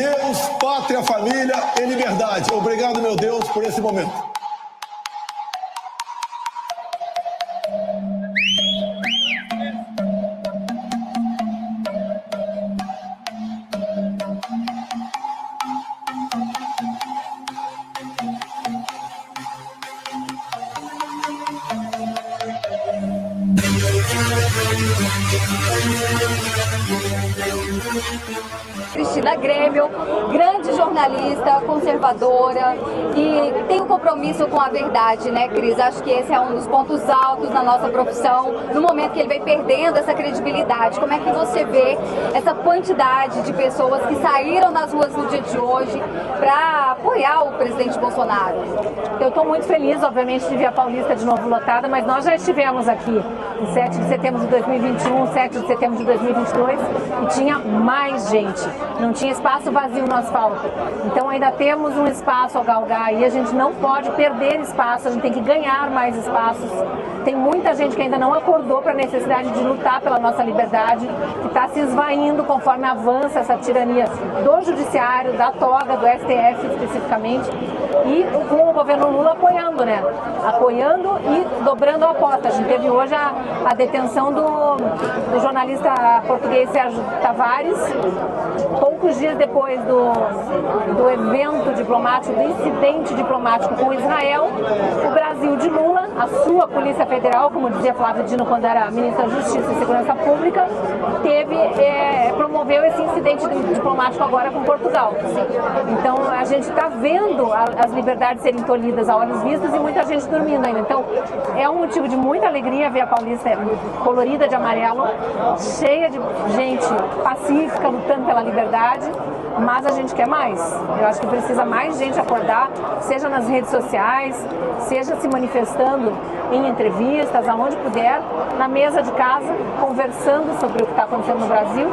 Deus, pátria, família e liberdade. Obrigado, meu Deus, por esse momento. Cristina Grêmio, grande jornalista, conservadora e tem um compromisso com a verdade, né, Cris? Acho que esse é um dos pontos altos na nossa profissão, no momento que ele vem perdendo essa credibilidade. Como é que você vê essa quantidade de pessoas que saíram nas ruas no dia de hoje para apoiar o presidente Bolsonaro? Eu estou muito feliz, obviamente, de ver a Paulista de novo lotada, mas nós já estivemos aqui em 7 de setembro de 2021, 7 de setembro de 2022 e tinha mais gente, não tinha espaço vazio no asfalto. Então ainda temos um espaço a galgar e a gente não pode perder espaço, a gente tem que ganhar mais espaços. Tem muita gente que ainda não acordou para a necessidade de lutar pela nossa liberdade, que está se esvaindo conforme avança essa tirania do judiciário, da toga, do STF especificamente, e com o governo Lula apoiando, né? Apoiando e dobrando a aposta. A gente teve hoje a detenção do jornalista português Sérgio Tavares, poucos dias depois do evento diplomático, do incidente diplomático com Israel. O Brasil de Lula, a sua Polícia Federal, como dizia Flávio Dino quando era ministra da Justiça e Segurança Pública, promoveu esse incidente diplomático agora com Portugal. Então a gente está vendo as liberdades serem tolhidas a olhos vistos e muita gente dormindo ainda. Então é um motivo de muita alegria ver a Paulista colorida de amarelo, cheia de gente pacífica lutando pela liberdade, mas a gente quer mais. Eu acho que precisa mais gente acordar, seja nas redes sociais, seja se manifestando em entrevistas, aonde puder, na mesa de casa, conversando sobre o que está acontecendo no Brasil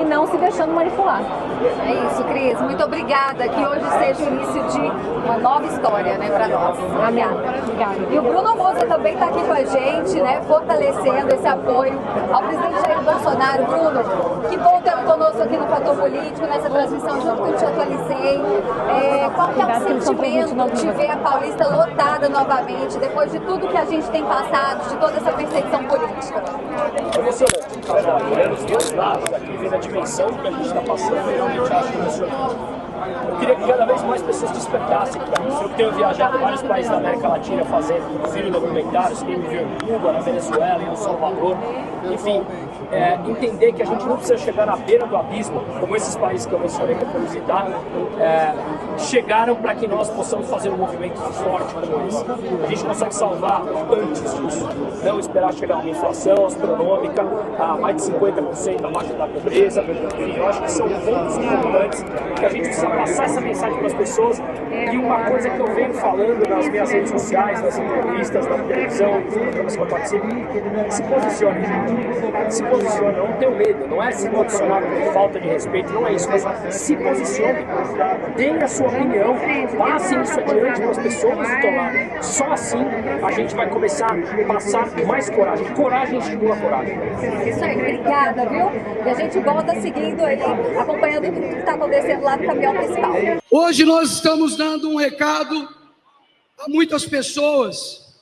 e não se deixando manipular. É isso, Cris. Muito obrigada. Que hoje seja o início de uma nova história, né, para nós. Obrigada. E o Bruno Moza também está aqui com a gente, né, fortalecendo esse apoio ao presidente Jair Bolsonaro. Bruno, que bom ter conosco aqui no Fator Político, nessa transmissão junto que eu te atualizei. Qual que é o sentimento de ver a Paulista lotada novamente, depois de tudo que a gente tem passado, de toda essa perseguição política? Emocionante. Olhando os dois lados aqui, vendo a dimensão que a gente está passando, eu realmente acho emocionante. Eu queria que cada vez mais pessoas despertassem para isso. Eu tenho viajado em vários países da América Latina fazendo, inclusive documentários, quem me viu em Cuba, na Venezuela, em El Salvador. Enfim, entender que a gente não precisa chegar na beira do abismo, como esses países que eu mencionei que eu fui visitar, chegaram para que nós possamos fazer um movimento forte como esse. A gente consegue salvar antes disso, não esperar chegar a uma inflação astronômica, a mais de 50% abaixo da pobreza. Enfim, eu acho que são pontos importantes que a gente precisa passar essa mensagem para as pessoas. E uma coisa que eu venho falando nas minhas redes sociais, nas entrevistas, na televisão, nos programas que eu participo, se posicione, gente. Se posicione, não tenha medo, não é se posicionar por falta de respeito, não é isso, mas se posicione, dê a sua opinião, passe isso adiante para as pessoas do teu lado. Só assim a gente vai começar a passar mais coragem. Coragem estimula coragem. Isso aí, obrigada, viu? E a gente volta seguindo aí, acompanhando tudo que está acontecendo lá no caminhão principal. Hoje nós estamos dando um recado a muitas pessoas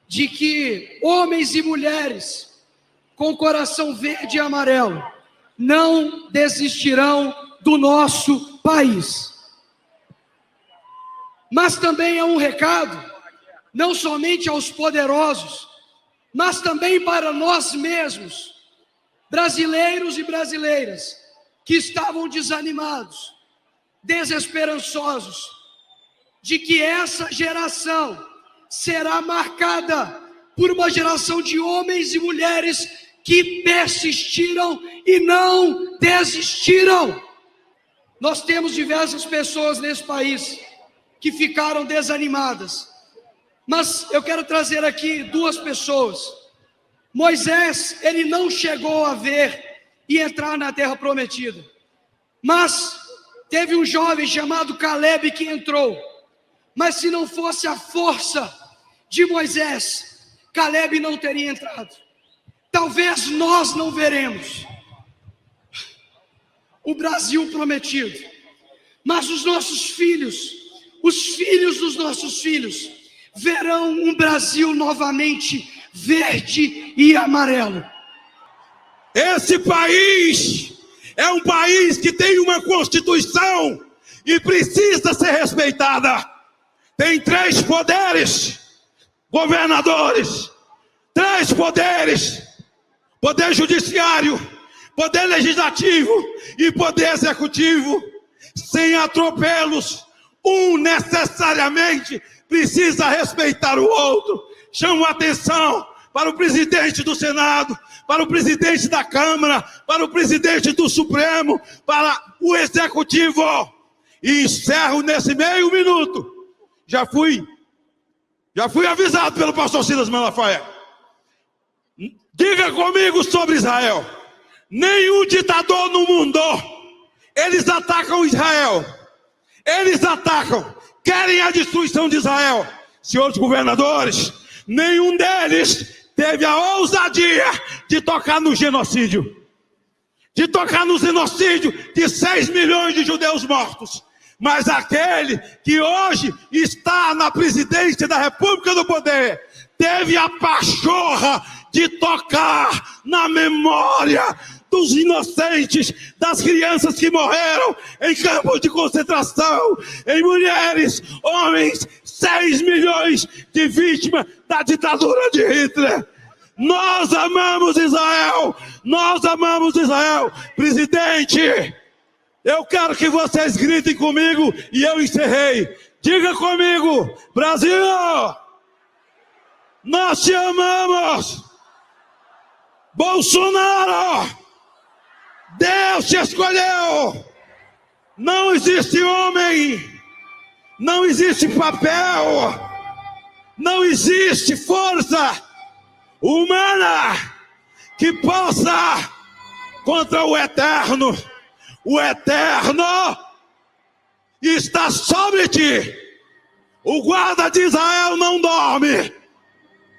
de que homens e mulheres com coração verde e amarelo não desistirão do nosso país. Mas também é um recado, não somente aos poderosos, mas também para nós mesmos, brasileiros e brasileiras, que estavam desanimados, desesperançosos, de que essa geração será marcada por uma geração de homens e mulheres que persistiram e não desistiram. Nós temos diversas pessoas nesse país que ficaram desanimadas, mas eu quero trazer aqui duas pessoas. Moisés, ele não chegou a ver e entrar na terra prometida, mas teve um jovem chamado Caleb que entrou. Mas se não fosse a força de Moisés, Caleb não teria entrado. Talvez nós não veremos o Brasil prometido, mas os nossos filhos, os filhos dos nossos filhos, verão um Brasil novamente verde e amarelo. Esse país é um país que tem uma Constituição e precisa ser respeitada. Tem 3 poderes, governadores, 3 poderes: poder judiciário, poder legislativo e poder executivo, sem atropelos. Um necessariamente precisa respeitar o outro. Chamo a atenção para o presidente do Senado, para o presidente da Câmara, para o presidente do Supremo, para o Executivo. E encerro nesse meio minuto. Já fui avisado pelo pastor Silas Malafaia. Diga comigo sobre Israel. Nenhum ditador no mundo, eles atacam Israel. Eles atacam, querem a destruição de Israel. Senhores governadores, nenhum deles teve a ousadia de tocar no genocídio. De tocar no genocídio de 6 milhões de judeus mortos. Mas aquele que hoje está na presidência da República do Poder, teve a pachorra de tocar na memória dos inocentes, das crianças que morreram em campos de concentração, em mulheres, homens, 6 milhões de vítimas da ditadura de Hitler. Nós amamos Israel, nós amamos Israel. Presidente, eu quero que vocês gritem comigo e eu encerrei. Diga comigo: Brasil, nós te amamos. Bolsonaro, Deus te escolheu. Não existe homem, não existe papel, não existe força humana que possa contra o eterno. O eterno está sobre ti. O guarda de Israel não dorme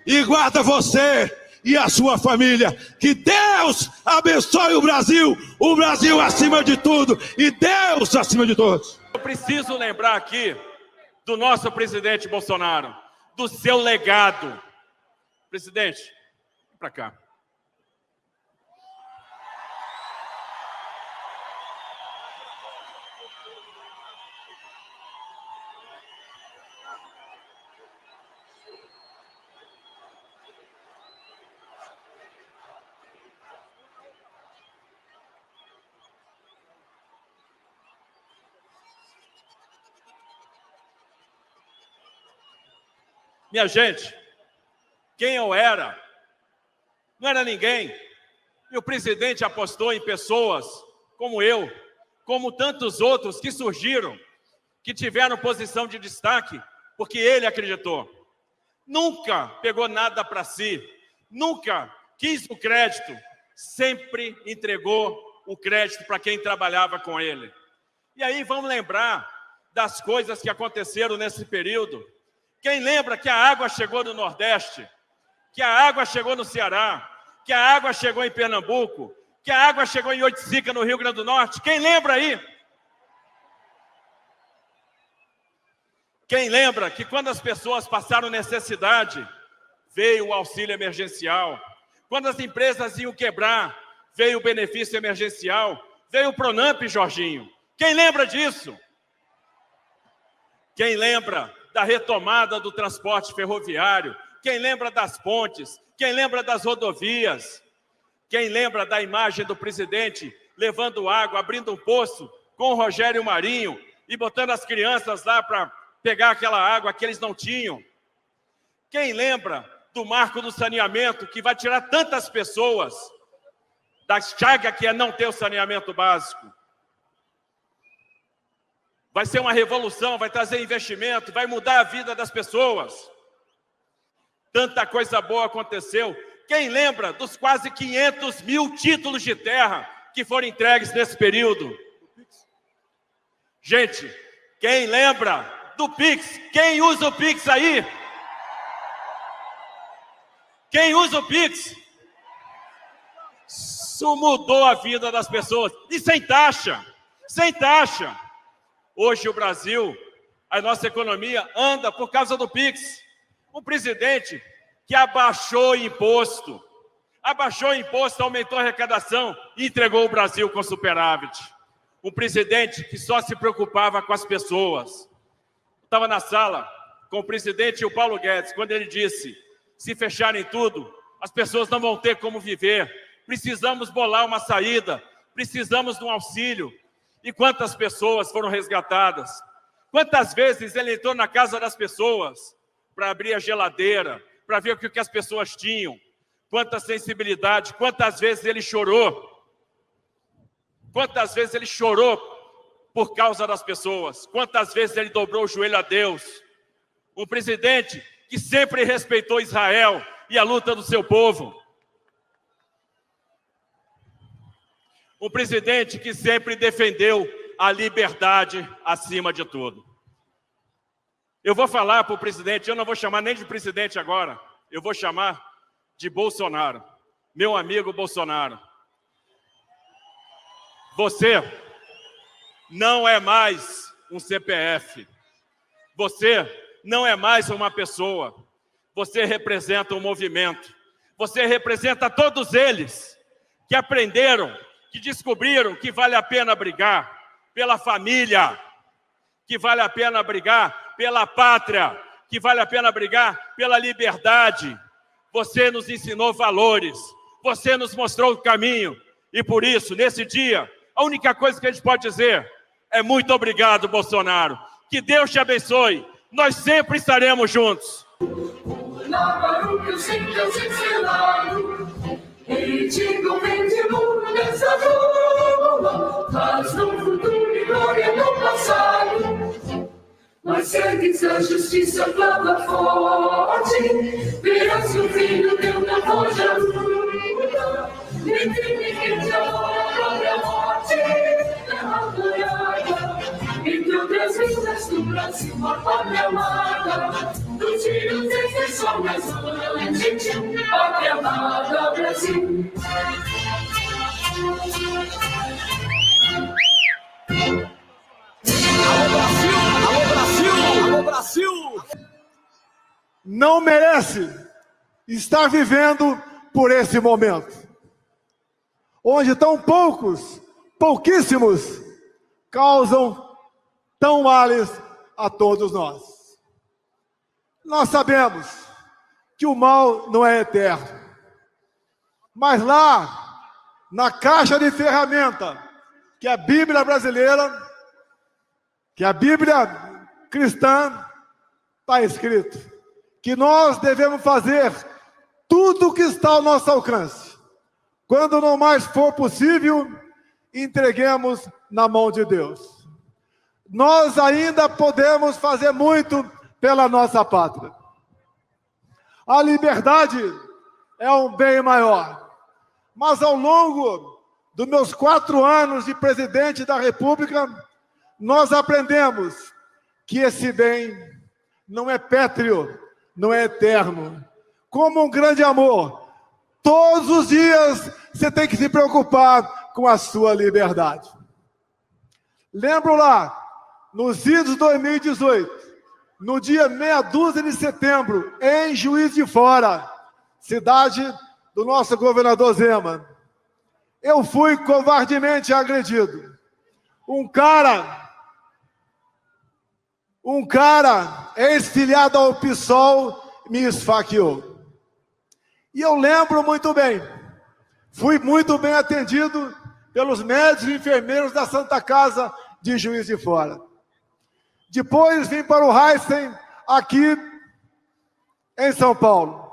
e guarda você e a sua família. Que Deus abençoe o Brasil acima de tudo e Deus acima de todos. Eu preciso lembrar aqui do nosso presidente Bolsonaro, do seu legado. Presidente, vem para cá. Minha gente, quem eu era? Não era ninguém. E o presidente apostou em pessoas como eu, como tantos outros que surgiram, que tiveram posição de destaque, porque ele acreditou. Nunca pegou nada para si, nunca quis o crédito, sempre entregou o crédito para quem trabalhava com ele. E aí vamos lembrar das coisas que aconteceram nesse período. Quem lembra que a água chegou no Nordeste, que a água chegou no Ceará, que a água chegou em Pernambuco, que a água chegou em Oiticica, no Rio Grande do Norte? Quem lembra aí? Quem lembra que quando as pessoas passaram necessidade, veio o auxílio emergencial? Quando as empresas iam quebrar, veio o benefício emergencial? Veio o Pronamp, Jorginho? Quem lembra disso? Quem lembra da retomada do transporte ferroviário? Quem lembra das pontes? Quem lembra das rodovias? Quem lembra da imagem do presidente levando água, abrindo um poço com o Rogério Marinho e botando as crianças lá para pegar aquela água que eles não tinham? Quem lembra do marco do saneamento, que vai tirar tantas pessoas da chaga que é não ter o saneamento básico? Vai ser uma revolução, vai trazer investimento, vai mudar a vida das pessoas. Tanta coisa boa aconteceu. Quem lembra dos quase 500 mil títulos de terra que foram entregues nesse período? Gente, quem lembra do Pix? Quem usa o Pix aí? Quem usa o Pix? Isso mudou a vida das pessoas. E sem taxa, sem taxa. Hoje o Brasil, a nossa economia anda por causa do Pix. Um presidente que abaixou imposto, aumentou a arrecadação e entregou o Brasil com superávit. Um presidente que só se preocupava com as pessoas. Estava na sala com o presidente e o Paulo Guedes, quando ele disse, se fecharem tudo, as pessoas não vão ter como viver, precisamos bolar uma saída, precisamos de um auxílio. E quantas pessoas foram resgatadas? Quantas vezes ele entrou na casa das pessoas para abrir a geladeira, para ver o que as pessoas tinham? Quanta sensibilidade, quantas vezes ele chorou? Quantas vezes ele chorou por causa das pessoas? Quantas vezes ele dobrou o joelho a Deus? Um presidente que sempre respeitou Israel e a luta do seu povo. Um presidente que sempre defendeu a liberdade acima de tudo. Eu vou falar para o presidente, eu não vou chamar nem de presidente agora, eu vou chamar de Bolsonaro, meu amigo Bolsonaro. Você não é mais um CPF, você não é mais uma pessoa, você representa um movimento, você representa todos eles que aprenderam, que descobriram que vale a pena brigar pela família, que vale a pena brigar pela pátria, que vale a pena brigar pela liberdade. Você nos ensinou valores, você nos mostrou o caminho, e por isso, nesse dia, a única coisa que a gente pode dizer é muito obrigado, Bolsonaro. Que Deus te abençoe, nós sempre estaremos juntos. E digo, vem de mundo nessa rua, traz no futuro e glória no passado. Mas segues a justiça, clama forte, verás o filho teu na voz da luta. Entre mim que te adora a própria morte, terra gloriada, entre outras vidas do Brasil, a pátria amada. Dos tiros desde sol, mas toda legítima, pátria amada, Brasil. Alô, Brasil! Alô, Brasil! Não merece estar vivendo por esse momento, onde tão pouquíssimos, causam tão males a todos nós. Nós sabemos que o mal não é eterno, mas lá, na caixa de ferramenta, que a Bíblia brasileira, que a Bíblia cristã, está escrito que nós devemos fazer tudo o que está ao nosso alcance. Quando não mais for possível, entreguemos na mão de Deus. Nós ainda podemos fazer muito pela nossa pátria. A liberdade é um bem maior. Mas ao longo dos meus 4 anos de presidente da República, nós aprendemos que esse bem não é pétreo, não é eterno. Como um grande amor, todos os dias você tem que se preocupar com a sua liberdade. Lembro lá, nos idos de 2018, no dia meia dúzia de setembro, em Juiz de Fora, cidade do nosso governador Zema, eu fui covardemente agredido. Um cara, ex-filiado ao PSOL, me esfaqueou. E eu lembro muito bem, fui muito bem atendido pelos médicos e enfermeiros da Santa Casa de Juiz de Fora. Depois vim para o Heisen, aqui em São Paulo.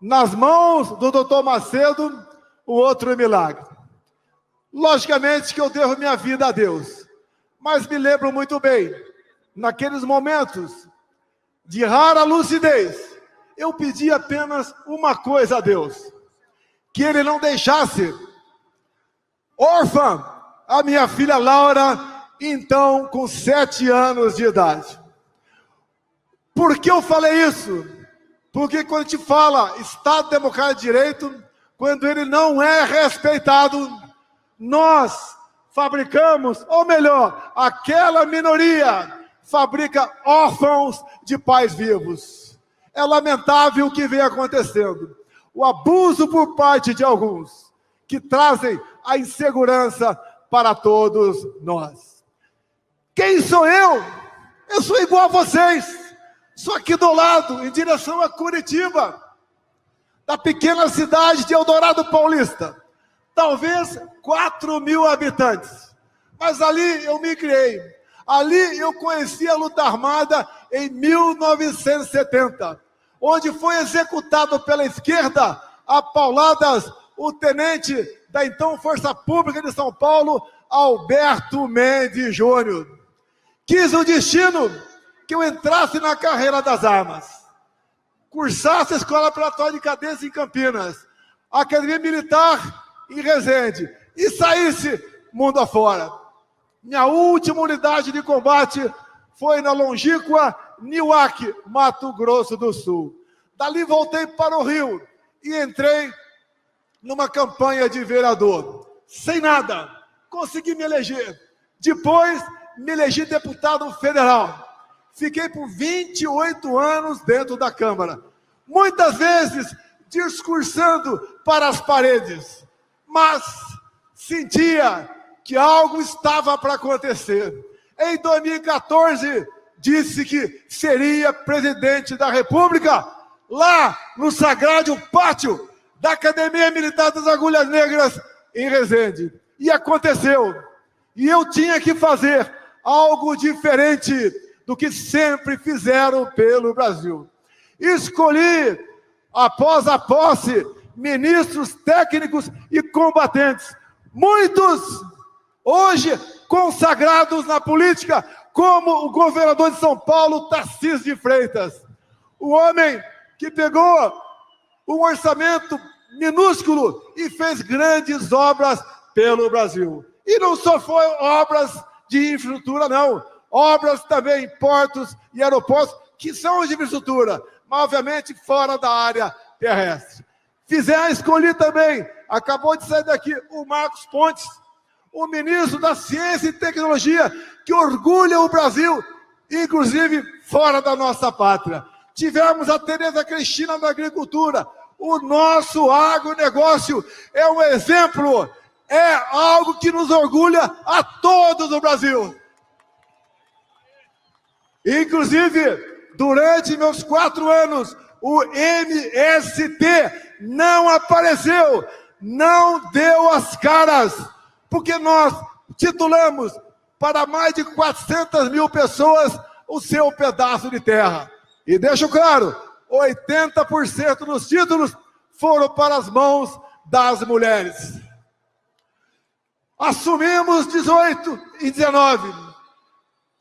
Nas mãos do doutor Macedo, o outro milagre. Logicamente que eu devo minha vida a Deus, mas me lembro muito bem, naqueles momentos de rara lucidez, eu pedi apenas uma coisa a Deus, que Ele não deixasse órfã a minha filha Laura, então com 7 anos de idade. Por que eu falei isso? Porque quando a gente fala Estado Democrático de Direito, quando ele não é respeitado, nós fabricamos, ou melhor, aquela minoria fabrica órfãos de pais vivos. É lamentável o que vem acontecendo. O abuso por parte de alguns, que trazem a insegurança para todos nós. Quem sou eu? Eu sou igual a vocês. Sou aqui do lado, em direção a Curitiba, da pequena cidade de Eldorado Paulista. Talvez 4.000 habitantes. Mas ali eu me criei. Ali eu conheci a luta armada em 1970, onde foi executado pela esquerda, a pauladas, o tenente da então Força Pública de São Paulo, Alberto Mendes Júnior. Quis o destino que eu entrasse na carreira das armas, cursasse a Escola Preparatória de Cadência em Campinas, a Academia Militar em Resende, e saísse mundo afora. Minha última unidade de combate foi na longínqua Niuaque, Mato Grosso do Sul. Dali voltei para o Rio e entrei numa campanha de vereador. Sem nada, consegui me eleger. Depois, me elegi deputado federal. Fiquei por 28 anos dentro da Câmara. Muitas vezes discursando para as paredes, mas sentia que algo estava para acontecer. Em 2014, disse que seria presidente da República, lá no sagrado pátio da Academia Militar das Agulhas Negras, em Resende. E aconteceu. E eu tinha que fazer algo diferente do que sempre fizeram pelo Brasil. Escolhi, após a posse, ministros técnicos e combatentes, muitos hoje consagrados na política, como o governador de São Paulo, Tarcísio de Freitas. O homem que pegou um orçamento minúsculo e fez grandes obras pelo Brasil. E não só foi obras de infraestrutura, não. Obras também em portos e aeroportos, que são de infraestrutura, mas obviamente fora da área terrestre. Escolhi também, acabou de sair daqui, o Marcos Pontes, o ministro da Ciência e Tecnologia, que orgulha o Brasil, inclusive fora da nossa pátria. Tivemos a Tereza Cristina da Agricultura. O nosso agronegócio é um exemplo, é algo que nos orgulha a todos no Brasil. Inclusive, durante meus 4 anos, o MST não apareceu, não deu as caras, porque nós titulamos para mais de 400.000 pessoas o seu pedaço de terra. E deixo claro, 80% dos títulos foram para as mãos das mulheres. Assumimos 18 e 19.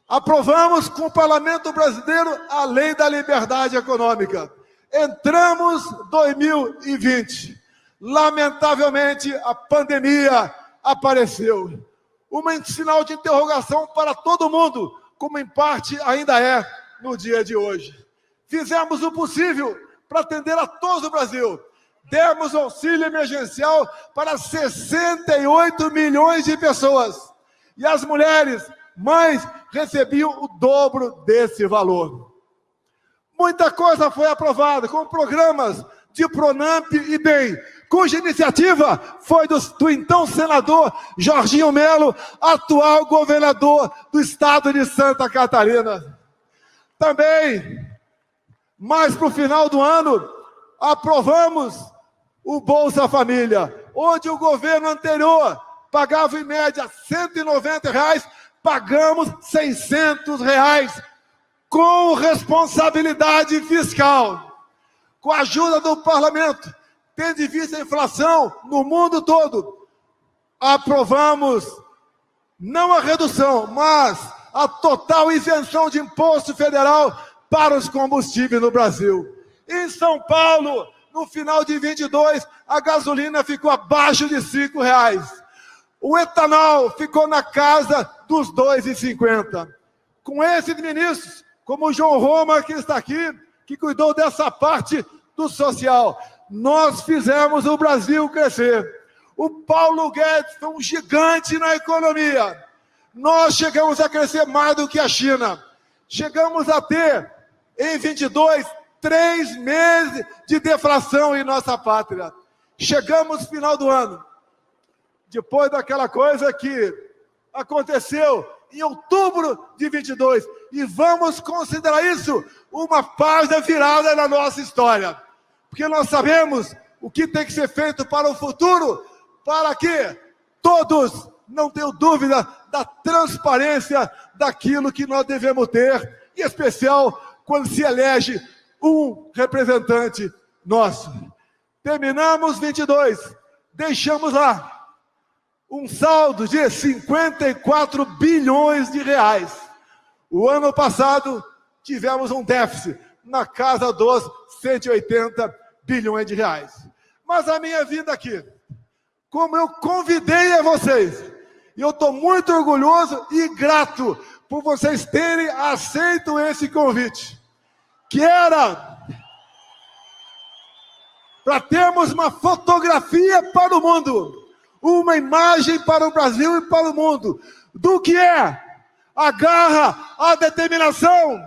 Aprovamos com o Parlamento Brasileiro a Lei da Liberdade Econômica. Entramos em 2020. Lamentavelmente, a pandemia apareceu. Um sinal de interrogação para todo mundo, como em parte ainda é no dia de hoje. Fizemos o possível para atender a todos o Brasil. Demos auxílio emergencial para 68 milhões de pessoas. E as mulheres, mães, recebiam o dobro desse valor. Muita coisa foi aprovada, com programas de Pronamp e BEM, cuja iniciativa foi do então senador Jorginho Melo, atual governador do estado de Santa Catarina. Também, mais para o final do ano, aprovamos o Bolsa Família, onde o governo anterior pagava em média R$190, pagamos R$600, com responsabilidade fiscal. Com a ajuda do parlamento, tendo em vista a inflação no mundo todo, aprovamos não a redução, mas a total isenção de imposto federal para os combustíveis no Brasil. Em São Paulo, no final de 22, a gasolina ficou abaixo de R$5. O etanol ficou na casa dos R$2,50. Com esses ministros, como o João Roma, que está aqui, que cuidou dessa parte do social, nós fizemos o Brasil crescer. O Paulo Guedes foi um gigante na economia. Nós chegamos a crescer mais do que a China. Chegamos a ter, em 22, 3 meses de deflação em nossa pátria. Chegamos no final do ano, depois daquela coisa que aconteceu em outubro de 22, e vamos considerar isso uma página virada na nossa história, porque nós sabemos o que tem que ser feito para o futuro, para que todos não tenham dúvida da transparência daquilo que nós devemos ter, em especial quando se elege um representante nosso. Terminamos 22, deixamos lá um saldo de 54 bilhões de reais. O ano passado tivemos um déficit na casa dos 180 bilhões de reais. Mas a minha vinda aqui, como eu convidei a vocês, e eu estou muito orgulhoso e grato por vocês terem aceito esse convite, que era para termos uma fotografia para o mundo, uma imagem para o Brasil e para o mundo, do que é a garra, a determinação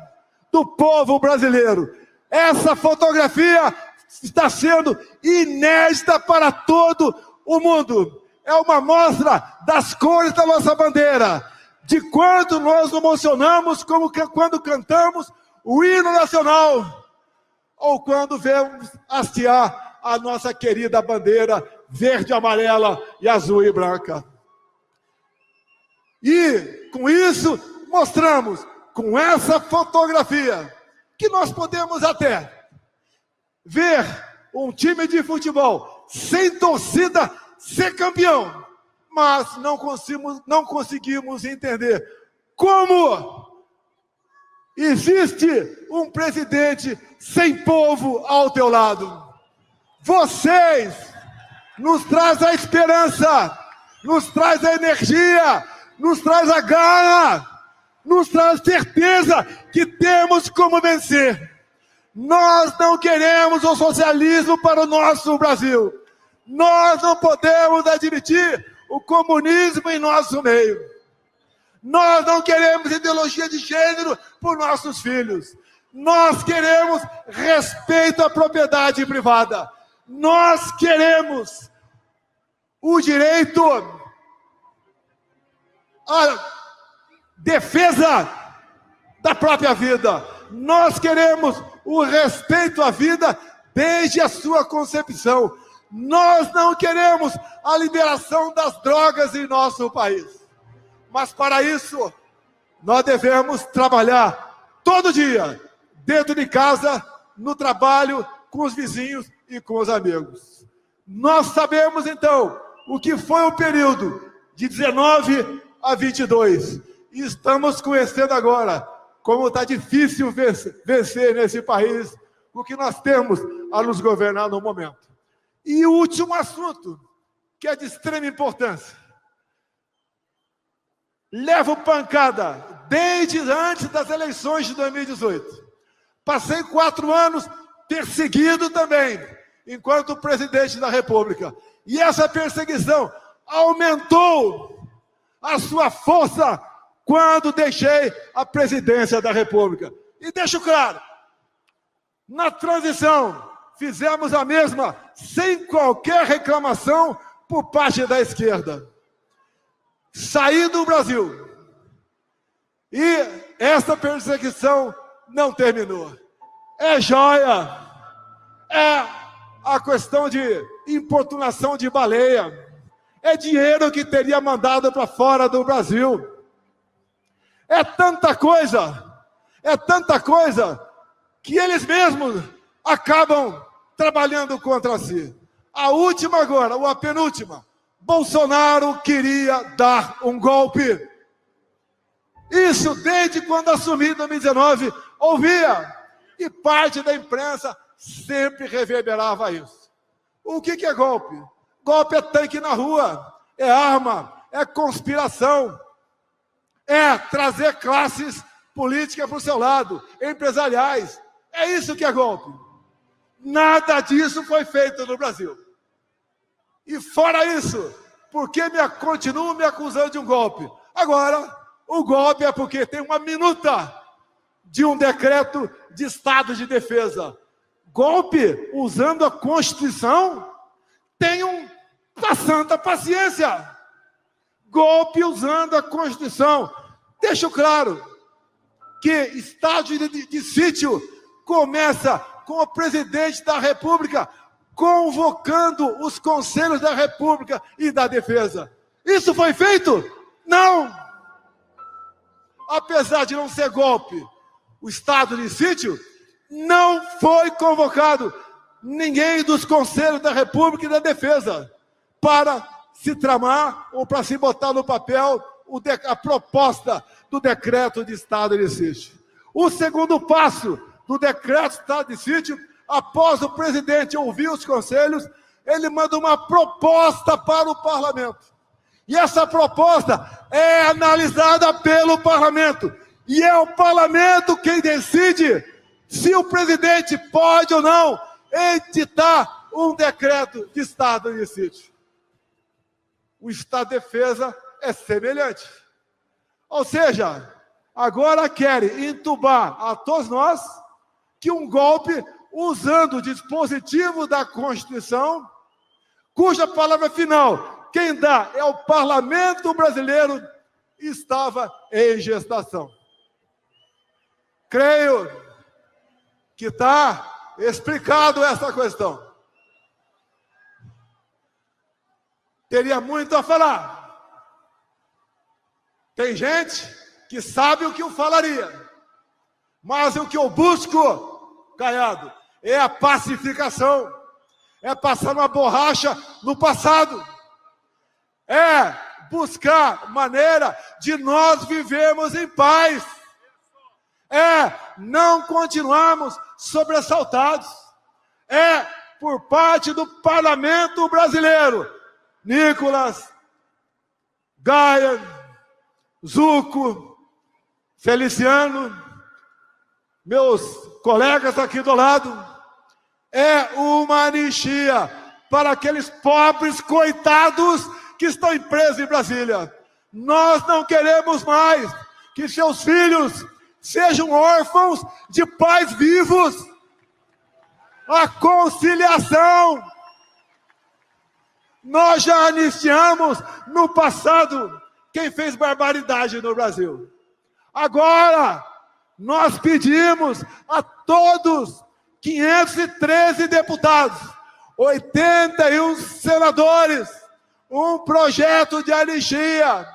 do povo brasileiro. Essa fotografia está sendo inédita para todo o mundo. É uma mostra das cores da nossa bandeira, de quanto nós nos emocionamos como quando cantamos o hino nacional, ou quando vemos hastear a nossa querida bandeira verde, amarela e azul e branca. E com isso mostramos, com essa fotografia, que nós podemos até ver um time de futebol sem torcida ser campeão, mas não conseguimos entender como existe um presidente sem povo ao teu lado. Vocês nos traz a esperança, nos traz a energia, nos traz a garra, nos traz certeza que temos como vencer. Nós não queremos o socialismo para o nosso Brasil. Nós não podemos admitir o comunismo em nosso meio. Nós não queremos ideologia de gênero por nossos filhos. Nós queremos respeito à propriedade privada. Nós queremos o direito à defesa da própria vida. Nós queremos o respeito à vida desde a sua concepção. Nós não queremos a liberação das drogas em nosso país. Mas para isso, nós devemos trabalhar todo dia, dentro de casa, no trabalho, com os vizinhos e com os amigos. Nós sabemos, então, o que foi o período de 19 a 22. E estamos conhecendo agora como está difícil vencer nesse país o que nós temos a nos governar no momento. E o último assunto, que é de extrema importância. Levo pancada desde antes das eleições de 2018. Passei 4 anos perseguido também, enquanto presidente da República. E essa perseguição aumentou a sua força quando deixei a presidência da República. E deixo claro, na transição, fizemos a mesma, sem qualquer reclamação por parte da esquerda. Saí do Brasil. E essa perseguição não terminou. É joia. É a questão de importunação de baleia. É dinheiro que teria mandado para fora do Brasil. É tanta coisa que eles mesmos acabam trabalhando contra si. A última agora, ou a penúltima, Bolsonaro queria dar um golpe. Isso desde quando assumi em 2019, ouvia. E parte da imprensa sempre reverberava isso. O que é golpe? Golpe é tanque na rua, é arma, é conspiração, é trazer classes políticas para o seu lado, empresariais. É isso que é golpe. Nada disso foi feito no Brasil. E fora isso, por que continuam me acusando de um golpe? Agora, o golpe é porque tem uma minuta de um decreto de estado de defesa. Golpe usando a Constituição? Tenham a santa paciência. Golpe usando a Constituição. Deixo claro que estado de sítio começa com o presidente da República convocando os conselhos da República e da Defesa. Isso foi feito? Não! Apesar de não ser golpe, o estado de sítio não foi convocado ninguém dos conselhos da República e da Defesa para se tramar ou para se botar no papel a proposta do decreto de estado de sítio. O segundo passo do decreto de estado de sítio, após o presidente ouvir os conselhos, ele manda uma proposta para o parlamento. E essa proposta é analisada pelo parlamento. E é o parlamento quem decide se o presidente pode ou não editar um decreto de estado de sítio. O estado de defesa é semelhante. Ou seja, agora querem entubar a todos nós que um golpe usando o dispositivo da Constituição, cuja palavra final, quem dá é o parlamento brasileiro, estava em gestação. Creio que está explicado essa questão. Teria muito a falar. Tem gente que sabe o que eu falaria, mas o que eu busco, Caiado, é a pacificação, é passar uma borracha no passado, é buscar maneira de nós vivermos em paz, é não continuarmos sobressaltados, é por parte do parlamento brasileiro, Nicolas, Gaia, Zuco, Feliciano, meus colegas aqui do lado, é uma anistia para aqueles pobres coitados que estão presos em Brasília. Nós não queremos mais que seus filhos sejam órfãos de pais vivos. A conciliação. Nós já anistiamos no passado quem fez barbaridade no Brasil. Agora, nós pedimos a todos 513 deputados, 81 senadores, um projeto de anistia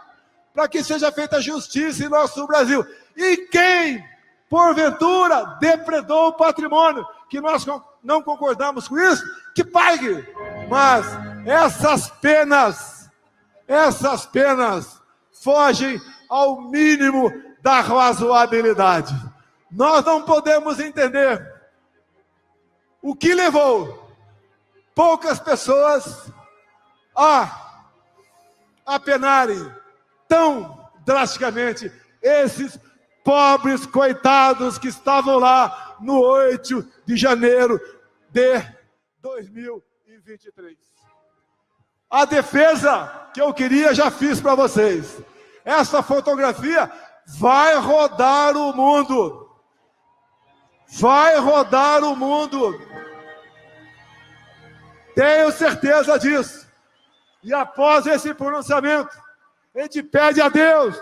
para que seja feita justiça em nosso Brasil. E quem, porventura, depredou o patrimônio, que nós não concordamos com isso, que pague. Mas essas penas fogem ao mínimo da razoabilidade. Nós não podemos entender o que levou poucas pessoas a penarem tão drasticamente esses pobres coitados que estavam lá no 8 de janeiro de 2023. A defesa que eu queria, já fiz para vocês. Essa fotografia vai rodar o mundo. Vai rodar o mundo. Tenho certeza disso. E após esse pronunciamento, a gente pede a Deus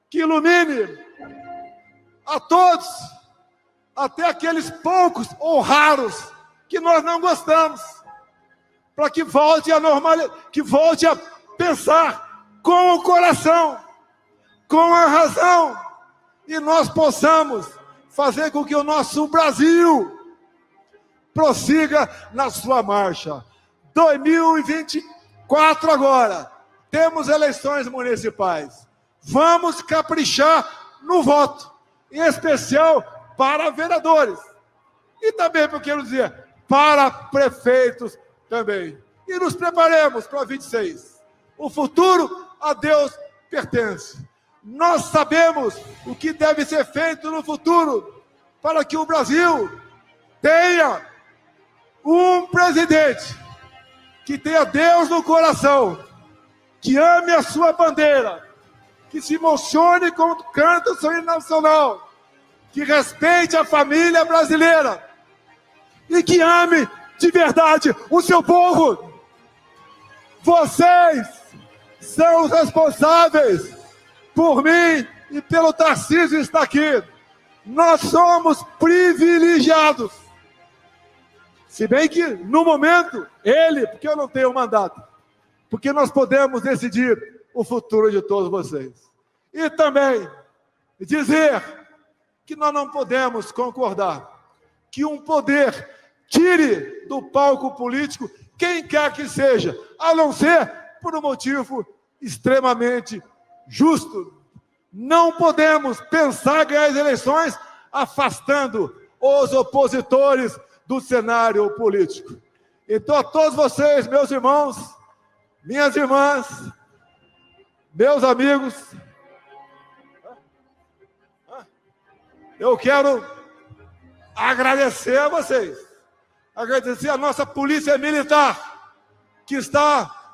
que ilumine a todos, até aqueles poucos ou raros que nós não gostamos, para que volte a normalidade, que volte a pensar com o coração, com a razão, e nós possamos fazer com que o nosso Brasil prossiga na sua marcha. 2024 agora, temos eleições municipais. Vamos caprichar no voto, em especial para vereadores. E também, porque eu quero dizer, para prefeitos também. E nos preparemos para 26. O futuro a Deus pertence. Nós sabemos o que deve ser feito no futuro para que o Brasil tenha um presidente que tenha Deus no coração, que ame a sua bandeira, que se emocione quando canta o seu hino nacional, que respeite a família brasileira e que ame de verdade o seu povo. Vocês são os responsáveis por mim e pelo Tarcísio estar aqui. Nós somos privilegiados. Se bem que, no momento, porque eu não tenho mandato, porque nós podemos decidir o futuro de todos vocês. E também dizer que nós não podemos concordar que um poder tire do palco político quem quer que seja, a não ser por um motivo extremamente justo. Não podemos pensar ganhar as eleições afastando os opositores do cenário político. Então, a todos vocês, meus irmãos, minhas irmãs, meus amigos, eu quero agradecer a vocês, agradecer a nossa Polícia Militar, que está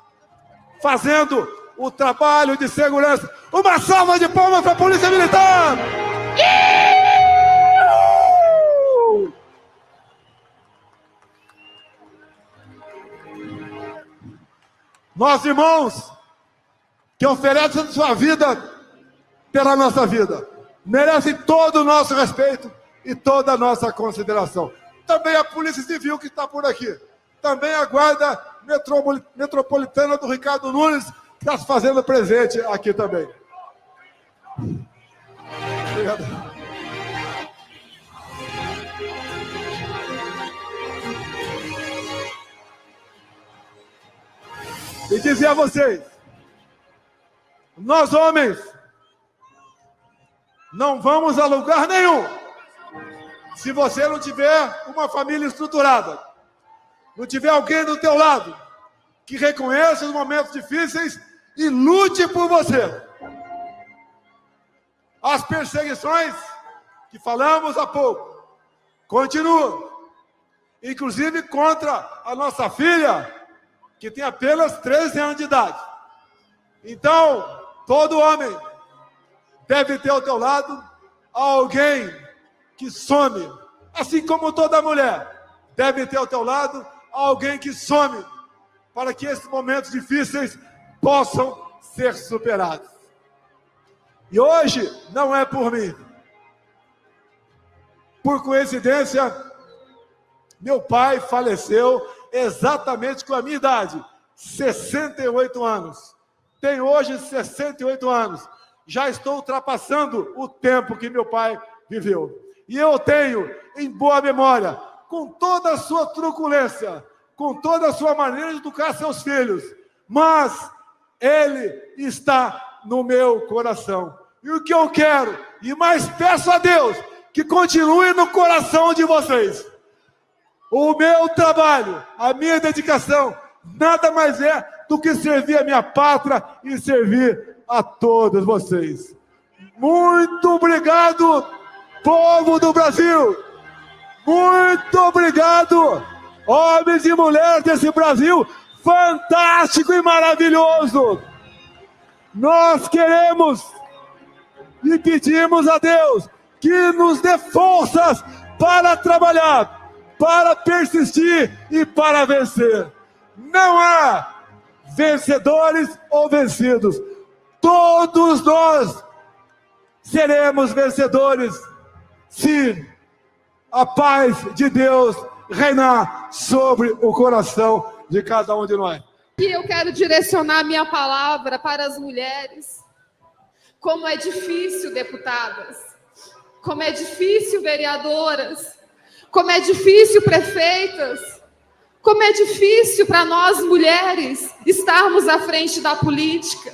fazendo o trabalho de segurança. Uma salva de palmas para a Polícia Militar! Nós, irmãos, que oferecem sua vida pela nossa vida, merecem todo o nosso respeito e toda a nossa consideração. Também a Polícia Civil que está por aqui. Também a Guarda Metropolitana do Ricardo Nunes, que está se fazendo presente aqui também. Obrigado. E dizer a vocês, nós homens, não vamos a lugar nenhum se você não tiver uma família estruturada, não tiver alguém do teu lado que reconheça os momentos difíceis e lute por você. As perseguições que falamos há pouco continuam, inclusive contra a nossa filha, que tem apenas 13 anos de idade. Então, todo homem deve ter ao teu lado alguém que some, assim como toda mulher deve ter ao teu lado alguém que some, para que esses momentos difíceis possam ser superados. E hoje não é por mim. Por coincidência, meu pai faleceu exatamente com a minha idade, 68 anos. Tenho hoje 68 anos. Já estou ultrapassando o tempo que meu pai viveu. E eu tenho, em boa memória, com toda a sua truculência, com toda a sua maneira de educar seus filhos, mas ele está no meu coração. E o que eu quero, e mais peço a Deus, que continue no coração de vocês. O meu trabalho, a minha dedicação, nada mais é do que servir a minha pátria e servir a todos vocês. Muito obrigado, povo do Brasil! Muito obrigado, homens e mulheres desse Brasil fantástico e maravilhoso! Nós queremos e pedimos a Deus que nos dê forças para trabalhar, para persistir e para vencer. Não há vencedores ou vencidos. Todos nós seremos vencedores se a paz de Deus reinar sobre o coração de cada um de nós. E eu quero direcionar minha palavra para as mulheres. Como é difícil, deputadas. Como é difícil, vereadoras. Como é difícil, prefeitas, como é difícil para nós mulheres estarmos à frente da política.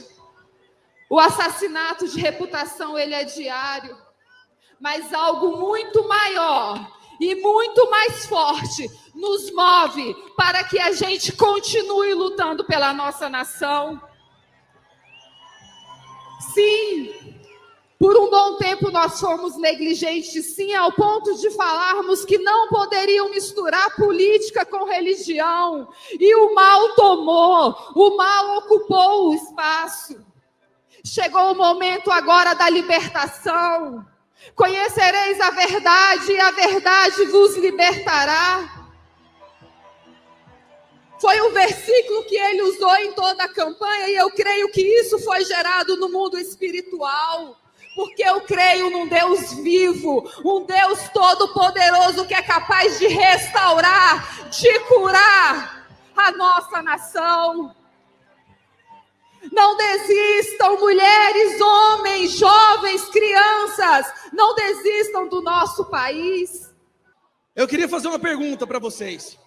O assassinato de reputação, ele é diário, mas algo muito maior e muito mais forte nos move para que a gente continue lutando pela nossa nação. Sim, Por um bom tempo nós fomos negligentes, sim, ao ponto de falarmos que não poderiam misturar política com religião. E o mal tomou, o mal ocupou o espaço. Chegou o momento agora da libertação. Conhecereis a verdade e a verdade vos libertará. Foi um versículo que ele usou em toda a campanha e eu creio que isso foi gerado no mundo espiritual. Porque eu creio num Deus vivo, um Deus todo-poderoso que é capaz de restaurar, de curar a nossa nação. Não desistam, mulheres, homens, jovens, crianças, não desistam do nosso país. Eu queria fazer uma pergunta para vocês.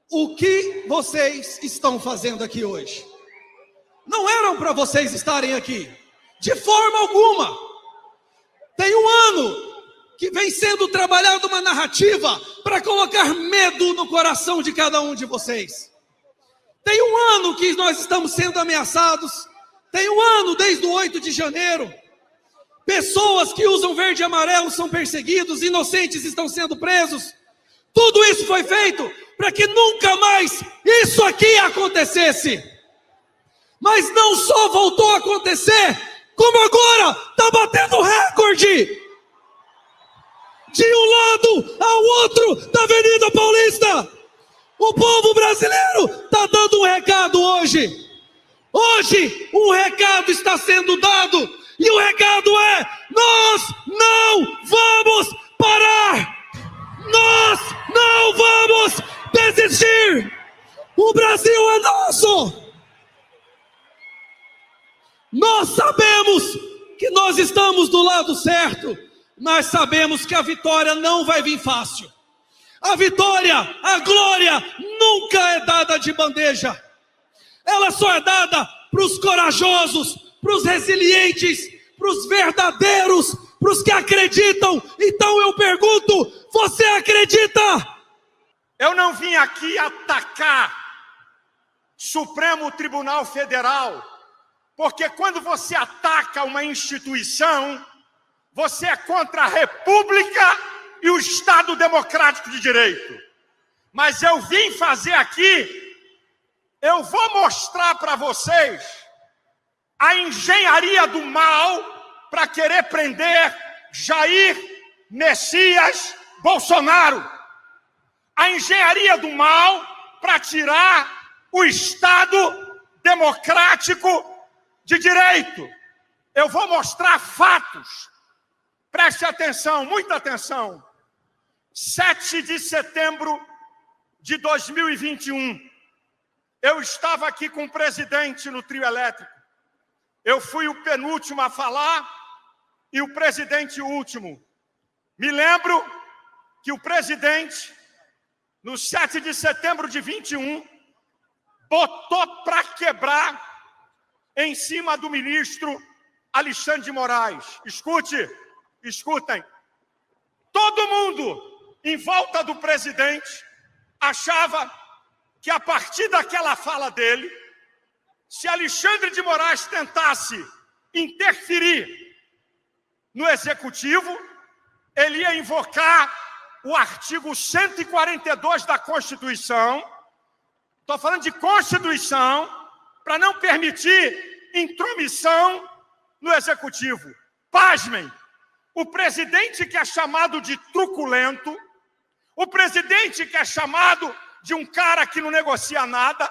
O que vocês estão fazendo aqui hoje? Não eram para vocês estarem aqui, de forma alguma. Tem um ano que vem sendo trabalhada uma narrativa para colocar medo no coração de cada um de vocês. Tem um ano que nós estamos sendo ameaçados. Tem um ano desde o 8 de janeiro. Pessoas que usam verde e amarelo são perseguidos, inocentes estão sendo presos. Tudo isso foi feito para que nunca mais isso aqui acontecesse. Mas não só voltou a acontecer, como agora está batendo recorde. De um lado ao outro da Avenida Paulista. O povo brasileiro está dando um recado hoje. Hoje um recado está sendo dado. E o recado é: nós não vamos parar. Nós não vamos desistir. O Brasil é nosso. Nós sabemos que nós estamos do lado certo. Mas sabemos que a vitória não vai vir fácil. A vitória, a glória, nunca é dada de bandeja. Ela só é dada para os corajosos, para os resilientes, para os verdadeiros, para os que acreditam. Então eu pergunto, você acredita? Eu não vim aqui atacar Supremo Tribunal Federal, porque quando você ataca uma instituição, você é contra a República e o Estado Democrático de Direito. Mas eu vim fazer aqui, eu vou mostrar para vocês a engenharia do mal para querer prender Jair Messias Bolsonaro. A engenharia do mal para tirar o Estado Democrático de Direito. Eu vou mostrar fatos. Preste atenção, muita atenção. 7 de setembro de 2021, eu estava aqui com o presidente no trio elétrico. Eu fui o penúltimo a falar e o presidente o último. Me lembro que o presidente, no 7 de setembro de 21, botou para quebrar em cima do ministro Alexandre de Moraes. Escutem. Todo mundo em volta do presidente achava que a partir daquela fala dele, se Alexandre de Moraes tentasse interferir no executivo, ele ia invocar o artigo 142 da Constituição. Estou falando de Constituição, para não permitir intromissão no executivo. Pasmem, o presidente que é chamado de truculento, o presidente que é chamado de um cara que não negocia nada,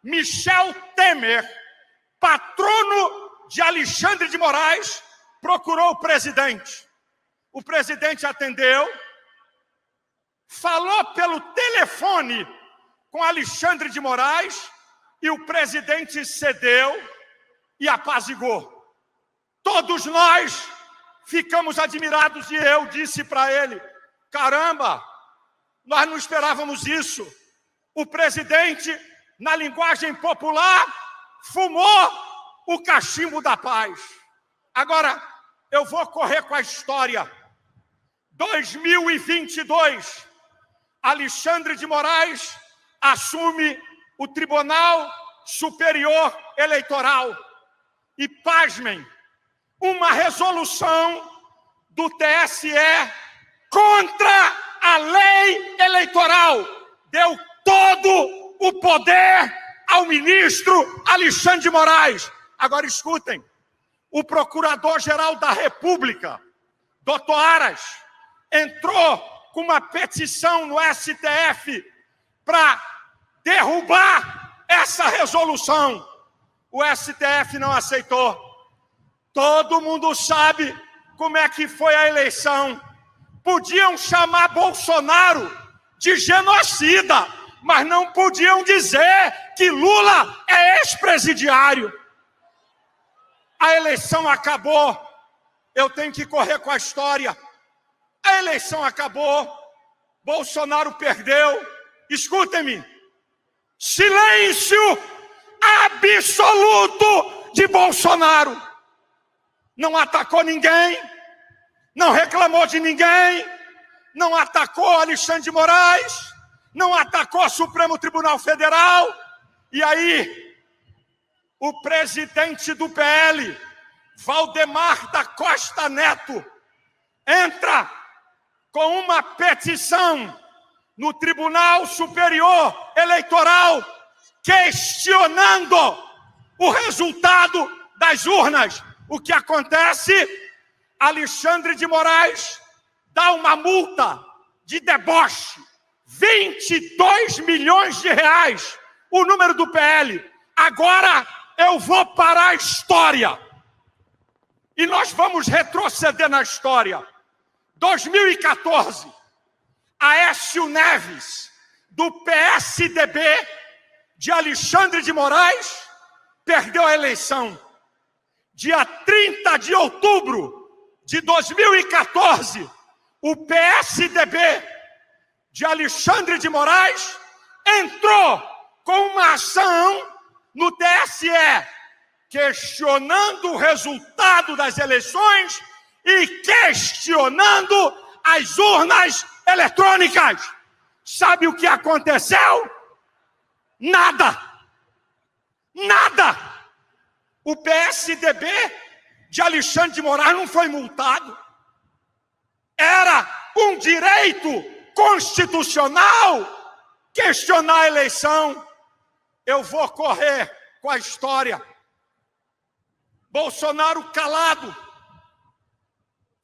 Michel Temer, patrono de Alexandre de Moraes, procurou o presidente. O presidente atendeu, falou pelo telefone com Alexandre de Moraes e o presidente cedeu e apaziguou. Todos nós ficamos admirados e eu disse para ele: caramba, nós não esperávamos isso. O presidente, na linguagem popular, fumou o cachimbo da paz. Agora, eu vou correr com a história. 2022, Alexandre de Moraes assume o Tribunal Superior Eleitoral. E, pasmem, uma resolução do TSE contra a lei eleitoral. Deu todo o poder ao ministro Alexandre de Moraes. Agora escutem, o Procurador-Geral da República, Dr. Aras, entrou com uma petição no STF para derrubar essa resolução. O STF não aceitou. Todo mundo sabe como é que foi a eleição. Podiam chamar Bolsonaro de genocida, mas não podiam dizer que Lula é ex-presidiário. A eleição acabou. Eu tenho que correr com a história. A eleição acabou. Bolsonaro perdeu. Escutem-me. Silêncio absoluto de Bolsonaro. Não atacou ninguém, não reclamou de ninguém, não atacou Alexandre de Moraes, não atacou o Supremo Tribunal Federal. E aí, o presidente do PL, Valdemar da Costa Neto, entra com uma petição no Tribunal Superior Eleitoral, questionando o resultado das urnas. O que acontece? Alexandre de Moraes dá uma multa de deboche, 22 milhões de reais, o número do PL. Agora eu vou parar a história. E nós vamos retroceder na história. 2014, Aécio Neves, do PSDB de Alexandre de Moraes, perdeu a eleição. Dia 30 de outubro de 2014, o PSDB de Alexandre de Moraes entrou com uma ação no TSE, questionando o resultado das eleições e questionando as urnas eletrônicas. Sabe o que aconteceu? Nada. Nada. O PSDB de Alexandre de Moraes não foi multado. Era um direito constitucional questionar a eleição. Eu vou correr com a história. Bolsonaro calado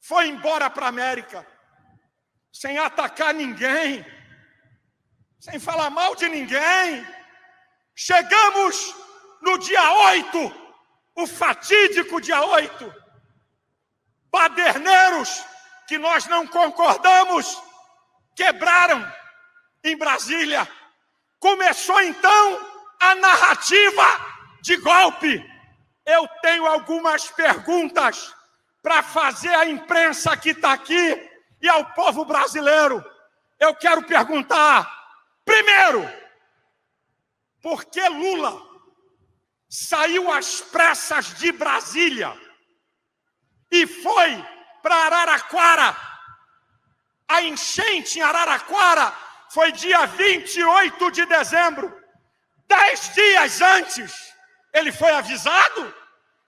foi embora para a América, sem atacar ninguém, sem falar mal de ninguém. Chegamos no dia 8, o fatídico dia 8. Baderneiros que nós não concordamos quebraram em Brasília. Começou então a narrativa de golpe. Eu tenho algumas perguntas para fazer à imprensa que está aqui e ao povo brasileiro. Eu quero perguntar, primeiro, por que Lula saiu às pressas de Brasília e foi para Araraquara? A enchente em Araraquara foi dia 28 de dezembro. 10 dias antes, ele foi avisado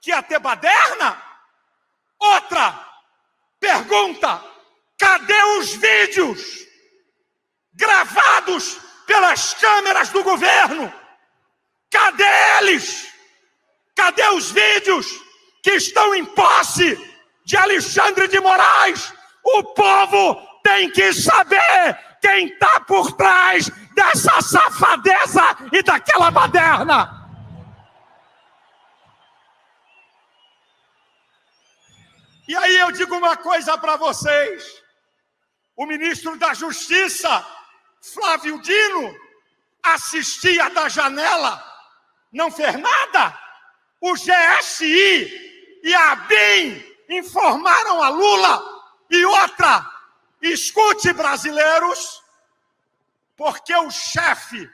que ia ter baderna? Outra pergunta, cadê os vídeos gravados pelas câmeras do governo? Cadê eles? Cadê os vídeos que estão em posse de Alexandre de Moraes? O povo tem que saber quem está por trás dessa safadeza e daquela baderna. E aí eu digo uma coisa para vocês. O ministro da Justiça, Flávio Dino, assistia da janela, não fez nada. O GSI e a ABIN informaram a Lula. E outra, escute, brasileiros, porque o chefe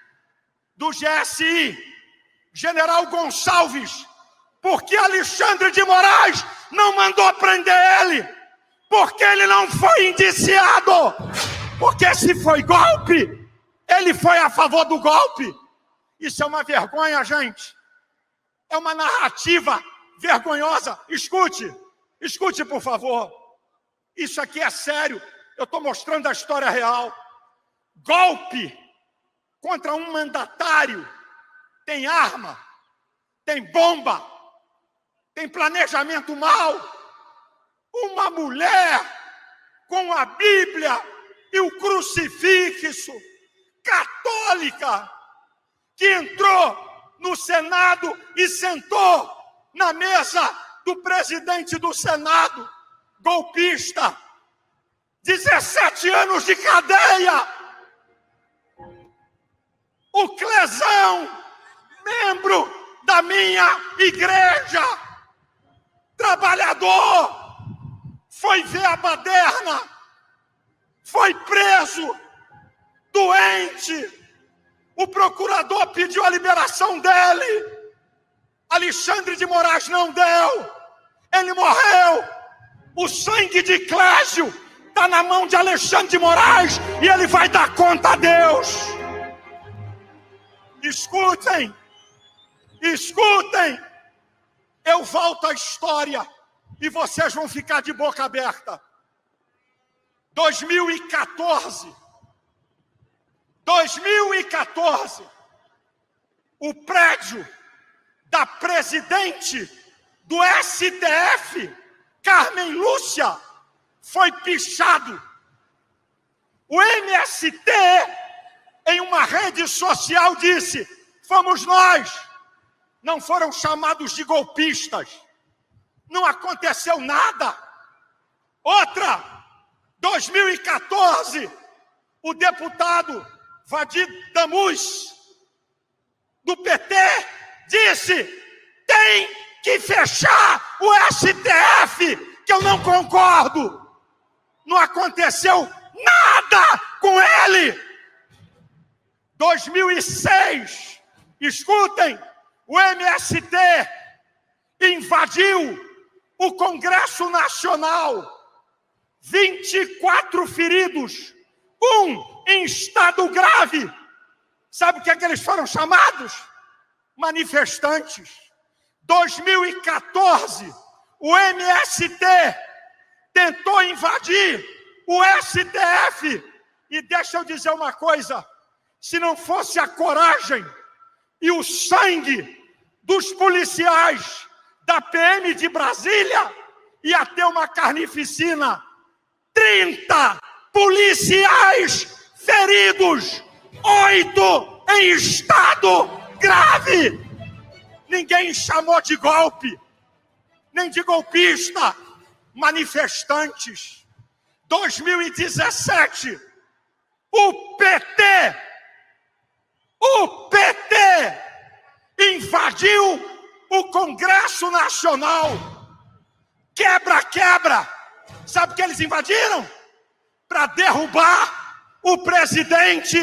do GSI, General Gonçalves, porque Alexandre de Moraes não mandou prender ele, porque ele não foi indiciado, porque se foi golpe, ele foi a favor do golpe. Isso é uma vergonha, gente. É uma narrativa vergonhosa. Escute, Escute, por favor. Isso aqui é sério. Eu estou mostrando a história real. Golpe contra um mandatário tem arma, tem bomba, tem planejamento mau. Uma mulher com a Bíblia e o crucifixo, católica, que entrou no Senado e sentou na mesa do presidente do Senado, golpista, 17 anos de cadeia. O Clesão, membro da minha igreja, trabalhador, foi ver a baderna, foi preso, doente. O procurador pediu a liberação dele. Alexandre de Moraes não deu. Ele morreu. O sangue de Clésio está na mão de Alexandre de Moraes e ele vai dar conta a Deus. Escutem, escutem. Eu volto à história e vocês vão ficar de boca aberta. 2014, o prédio da presidente do STF, Carmen Lúcia, foi pichado. O MST, em uma rede social, disse: fomos nós, não foram chamados de golpistas, não aconteceu nada. Outra, 2014, o deputado Vadir Damus, do PT, disse: tem que fechar o STF, que eu não concordo. Não aconteceu nada com ele. 2006, escutem, o MST invadiu o Congresso Nacional, 24 feridos, um em estado grave. Sabe o que é que eles foram chamados? Manifestantes. 2014, o MST tentou invadir o STF. E deixa eu dizer uma coisa: se não fosse a coragem e o sangue dos policiais da PM de Brasília, ia ter uma carnificina. 30 policiais feridos, 8 em estado grave. Ninguém chamou de golpe, nem de golpista. Manifestantes. 2017, o PT invadiu o Congresso Nacional. Quebra-quebra. Sabe o que eles invadiram? Para derrubar o presidente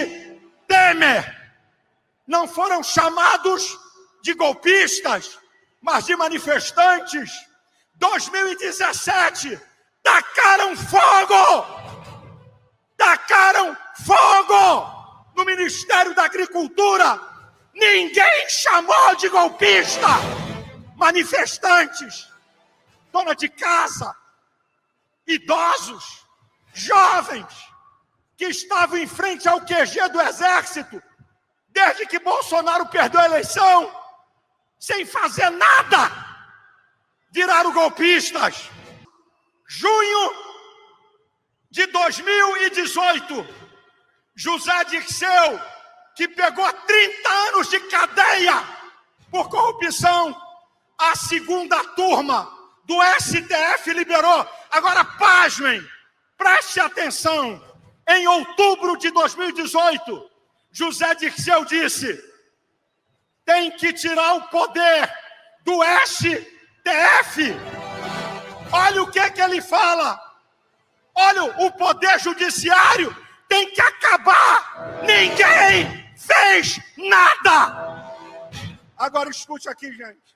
Temer. Não foram chamados de golpistas, mas de manifestantes. 2017, tacaram fogo no Ministério da Agricultura. Ninguém chamou de golpista. Manifestantes, dona de casa, idosos, jovens, que estavam em frente ao QG do Exército, desde que Bolsonaro perdeu a eleição, sem fazer nada, viraram golpistas. Junho de 2018, José Dirceu, que pegou 30 anos de cadeia por corrupção, a segunda turma do STF liberou. Agora, pasmem, preste atenção. Em outubro de 2018, José Dirceu disse: tem que tirar o poder do STF. Olha o que ele fala. Olha, o poder judiciário tem que acabar. Ninguém fez nada. Agora escute aqui, gente.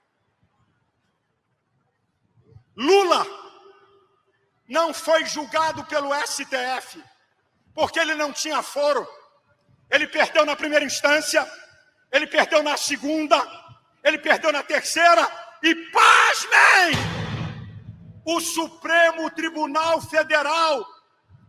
Lula não foi julgado pelo STF porque ele não tinha foro. Ele perdeu na primeira instância, ele perdeu na segunda, ele perdeu na terceira e, pasmem, O Supremo Tribunal Federal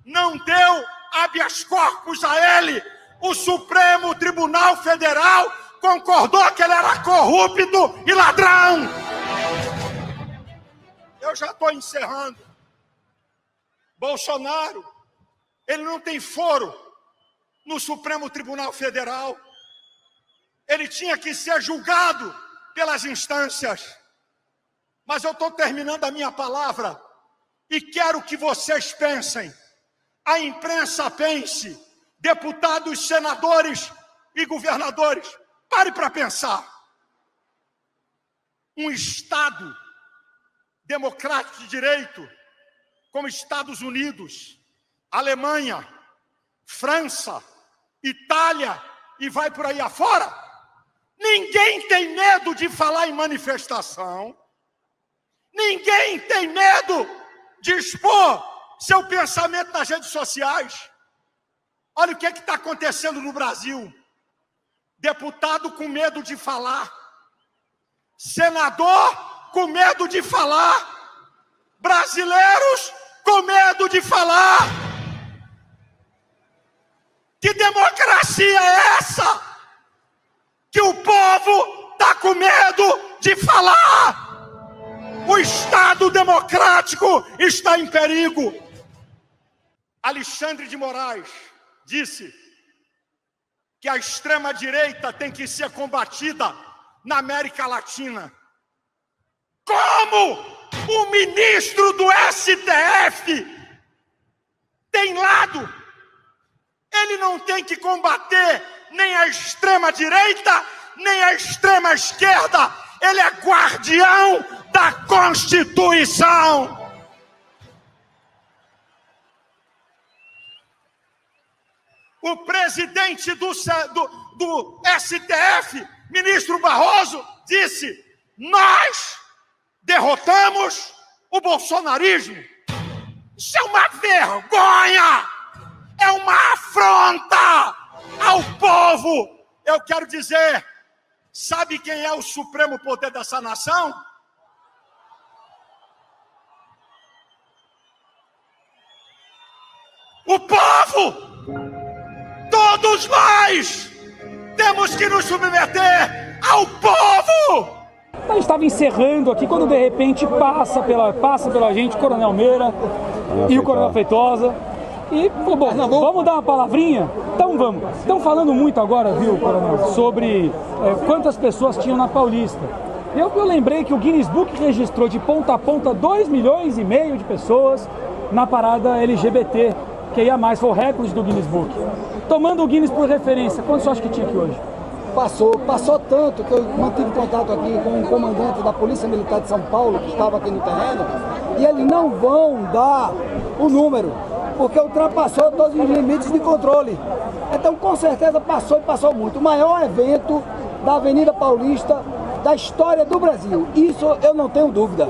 não deu habeas corpus a ele. O Supremo Tribunal Federal concordou que ele era corrupto e ladrão. Eu já estou encerrando. Bolsonaro, ele não tem foro no Supremo Tribunal Federal. Ele tinha que ser julgado pelas instâncias. Mas eu estou terminando a minha palavra e quero que vocês pensem, a imprensa pense, deputados, senadores e governadores, pare para pensar. Um Estado democrático de direito, como Estados Unidos, Alemanha, França, Itália e vai por aí afora, ninguém tem medo de falar em manifestação. Ninguém tem medo de expor seu pensamento nas redes sociais. Olha o que está acontecendo no Brasil. Deputado com medo de falar. Senador com medo de falar. Brasileiros com medo de falar. Que democracia é essa? Que o povo está com medo de falar. O Estado democrático está em perigo. Alexandre de Moraes disse que a extrema-direita tem que ser combatida na América Latina. Como o ministro do STF tem lado? Ele não tem que combater nem a extrema-direita, nem a extrema-esquerda. Ele é guardião da Constituição. O presidente do STF, ministro Barroso, disse: nós derrotamos o bolsonarismo. Isso é uma vergonha, é uma afronta ao povo. Eu quero dizer, sabe quem é o supremo poder dessa nação? O povo! Todos nós temos que nos submeter ao povo! A gente estava encerrando aqui quando de repente passa pela gente o Coronel Meira e o Coronel Feitosa. E falou, bom, vamos dar uma palavrinha? Então vamos. Estão falando muito agora, viu, Coronel, sobre quantas pessoas tinham na Paulista. Eu lembrei que o Guinness Book registrou de ponta a ponta 2,5 milhões de pessoas na parada LGBT, que ia mais, foi o recorde do Guinness Book. Tomando o Guinness por referência, quanto você acha que tinha aqui hoje? Passou tanto que eu mantive contato aqui com o comandante da Polícia Militar de São Paulo, que estava aqui no terreno, e eles não vão dar o número, porque ultrapassou todos os limites de controle. Então, com certeza, passou e passou muito. O maior evento da Avenida Paulista da história do Brasil. Isso eu não tenho dúvida.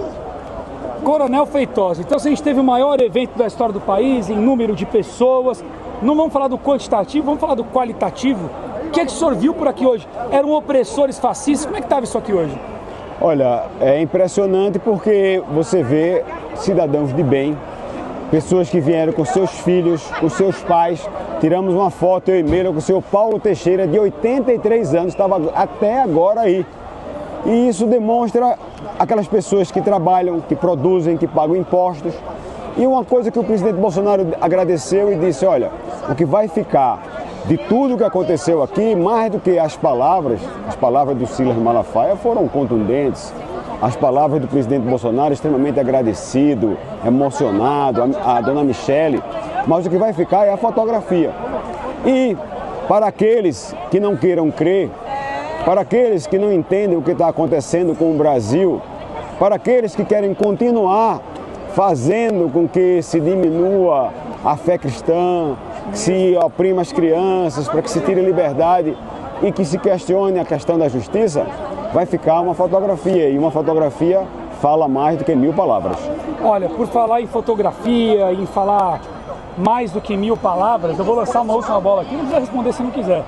Coronel Feitosa, então se a gente teve o maior evento da história do país, em número de pessoas, não vamos falar do quantitativo, vamos falar do qualitativo. O que é que o senhor viu por aqui hoje? Eram opressores fascistas? Como é que estava isso aqui hoje? Olha, é impressionante porque você vê cidadãos de bem, pessoas que vieram com seus filhos, com seus pais. Tiramos uma foto, eu e Meira, com o senhor Paulo Teixeira, de 83 anos, estava até agora aí. E isso demonstra aquelas pessoas que trabalham, que produzem, que pagam impostos. E uma coisa que o presidente Bolsonaro agradeceu e disse, olha, o que vai ficar de tudo que aconteceu aqui, mais do que as palavras do Silas Malafaia foram contundentes. As palavras do presidente Bolsonaro extremamente agradecido, emocionado, a dona Michele, mas o que vai ficar é a fotografia. E para aqueles que não queiram crer, para aqueles que não entendem o que está acontecendo com o Brasil, para aqueles que querem continuar fazendo com que se diminua a fé cristã, que se oprima as crianças, para que se tire liberdade e que se questione a questão da justiça, vai ficar uma fotografia, e uma fotografia fala mais do que 1000 palavras. Olha, por falar em fotografia, em falar mais do que 1000 palavras, eu vou lançar uma última bola aqui, não precisa responder se não quiser.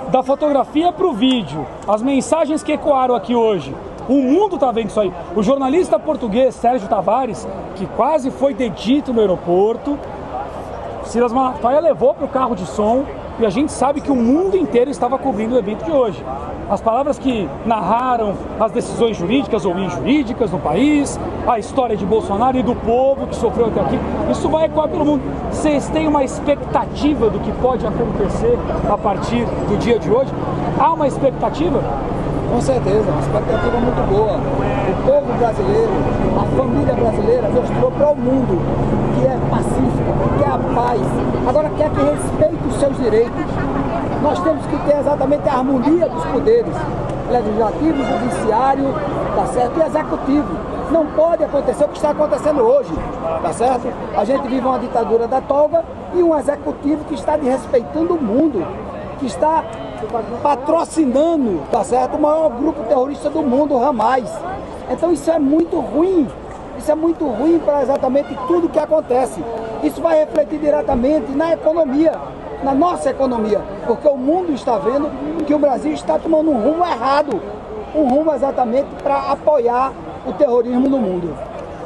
Da fotografia para o vídeo, as mensagens que ecoaram aqui hoje, O mundo está vendo isso aí. O jornalista português Sérgio Tavares, que quase foi detido no aeroporto, Silas Malafaia levou para o carro de som e a gente sabe que o mundo inteiro estava cobrindo o evento de hoje. As palavras que narraram as decisões jurídicas ou injurídicas no país, a história de Bolsonaro e do povo que sofreu até aqui, isso vai ecoar pelo mundo. Vocês têm uma expectativa do que pode acontecer a partir do dia de hoje? Há uma expectativa? Com certeza, uma expectativa muito boa. O povo brasileiro, a família brasileira mostrou para o mundo que é pacífica, que é a paz. Agora quer que respeite os seus direitos. Nós temos que ter exatamente a harmonia dos poderes, legislativo, judiciário, tá certo? E executivo. Não pode acontecer o que está acontecendo hoje, tá certo? A gente vive uma ditadura da toga e um executivo que está desrespeitando o mundo, que está patrocinando, tá certo, o maior grupo terrorista do mundo, o Hamas. Então isso é muito ruim. Isso é muito ruim para exatamente tudo que acontece. Isso vai refletir diretamente na economia, na nossa economia, porque o mundo está vendo que o Brasil está tomando um rumo errado, um rumo exatamente para apoiar o terrorismo no mundo.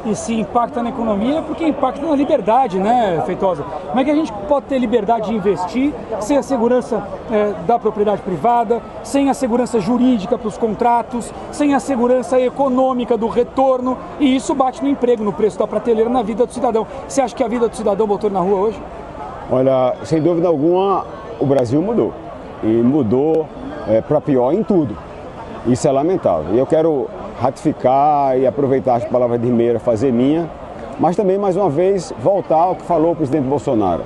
E se impacta na economia, porque impacta na liberdade, né, Feitosa? Como é que a gente pode ter liberdade de investir sem a segurança da propriedade privada, sem a segurança jurídica para os contratos, sem a segurança econômica do retorno, e isso bate no emprego, no preço da prateleira, na vida do cidadão. Você acha que a vida do cidadão botou na rua hoje? Olha, sem dúvida alguma, o Brasil mudou. E mudou para pior em tudo. Isso é lamentável. E eu quero ratificar e aproveitar as palavras de Rimeira, fazer minha, mas também, mais uma vez, voltar ao que falou o presidente Bolsonaro.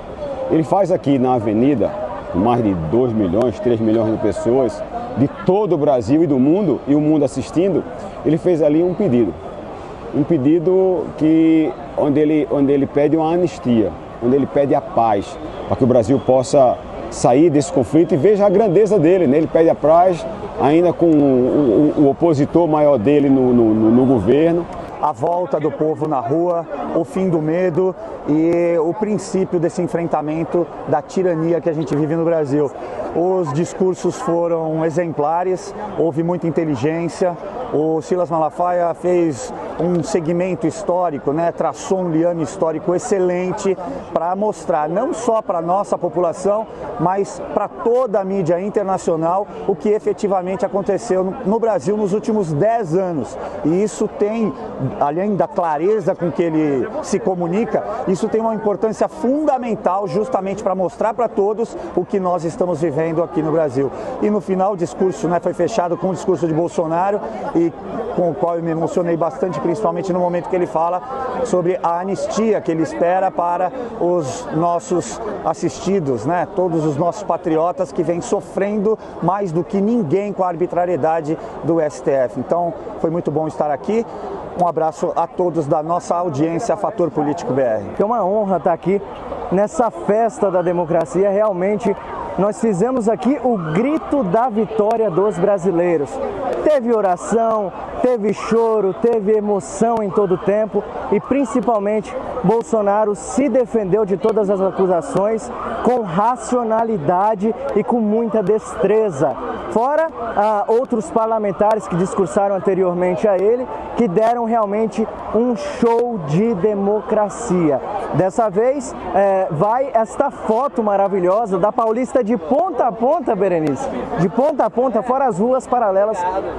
Ele faz aqui na Avenida, com mais de 2 milhões, 3 milhões de pessoas, de todo o Brasil e do mundo, e o mundo assistindo, ele fez ali um pedido onde ele pede uma anistia, onde ele pede a paz, para que o Brasil possa sair desse conflito e veja a grandeza dele, né? Ele pede a paz, ainda com o opositor maior dele no governo. A volta do povo na rua, o fim do medo e o princípio desse enfrentamento da tirania que a gente vive no Brasil. Os discursos foram exemplares, houve muita inteligência. O Silas Malafaia fez um segmento histórico, né? Traçou um liame histórico excelente para mostrar não só para a nossa população, mas para toda a mídia internacional o que efetivamente aconteceu no Brasil nos últimos 10 anos. E isso tem, além da clareza com que ele se comunica, isso tem uma importância fundamental justamente para mostrar para todos o que nós estamos vivendo aqui no Brasil. E no final o discurso, né, foi fechado com o discurso de Bolsonaro, e com o qual eu me emocionei bastante, principalmente no momento que ele fala sobre a anistia que ele espera para os nossos assistidos, né? Todos os nossos patriotas que vêm sofrendo mais do que ninguém com a arbitrariedade do STF. Então, foi muito bom estar aqui. Um abraço a todos da nossa audiência Fator Político BR. É uma honra estar aqui nessa festa da democracia. Realmente, nós fizemos aqui o grito da vitória dos brasileiros. Teve oração, teve choro, teve emoção em todo o tempo e principalmente Bolsonaro se defendeu de todas as acusações com racionalidade e com muita destreza. Fora outros parlamentares que discursaram anteriormente a ele, que deram realmente um show de democracia. Dessa vez vai esta foto maravilhosa da Paulista de ponta a ponta, Berenice, de ponta a ponta, fora as ruas paralelas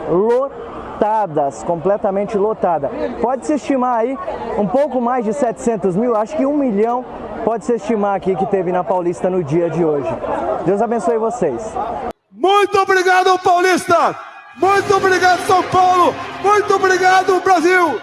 lotadas, completamente lotada. Pode-se estimar aí um pouco mais de 700 mil, acho que 1 milhão pode-se estimar aqui que teve na Paulista no dia de hoje. Deus abençoe vocês. Muito obrigado, Paulista! Muito obrigado, São Paulo! Muito obrigado, Brasil!